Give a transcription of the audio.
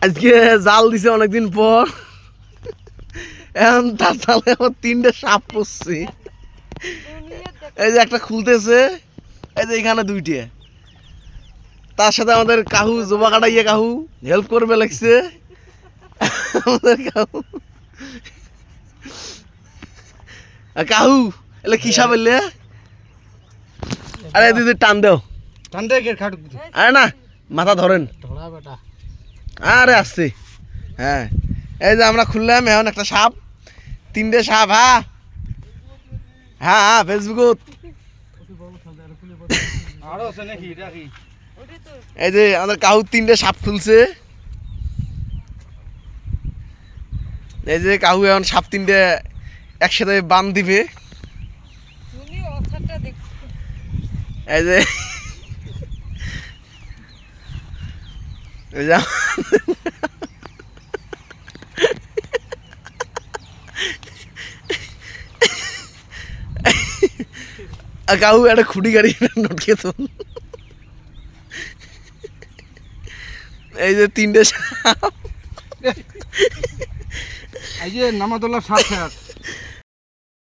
আজকে জাল দিছে অনেকদিন পর, এখন তার জালে আমার 3টে সাপ পড়ছে। এই যে একটা খুলতেছে, এই যে এখানে 2টে। তার সাথে আমাদের কাহু জোবা কাটাইয়ে কাহু হেল্প করবে লাগছে আমাদের কাহু। কাহু এলে কি সাপ এলে? আরে দিদি টান দেও, টান দে কে খাট। আরে না মাথা ধরেন। ধরা বেটা। আরে আসছে। হ্যাঁ এই যে আমরা খুললাম এখন একটা সাপ, 3টে সাপ। হ্যাঁ হ্যাঁ হ্যাঁ ফেসবুকত। আরো আছে নাকি রাখি? এই যে আমাদের কাহু 3টে সাপ খুলছে। এই যে কাহু এখন সাপ 3টে একসাথে বান দিবে। এই যে এই যে কাহু একটা খুঁটি গাড়ি নটকে তো। এই যে 3টে সাপ। এই যে নামাতুল্লাহ সাপ।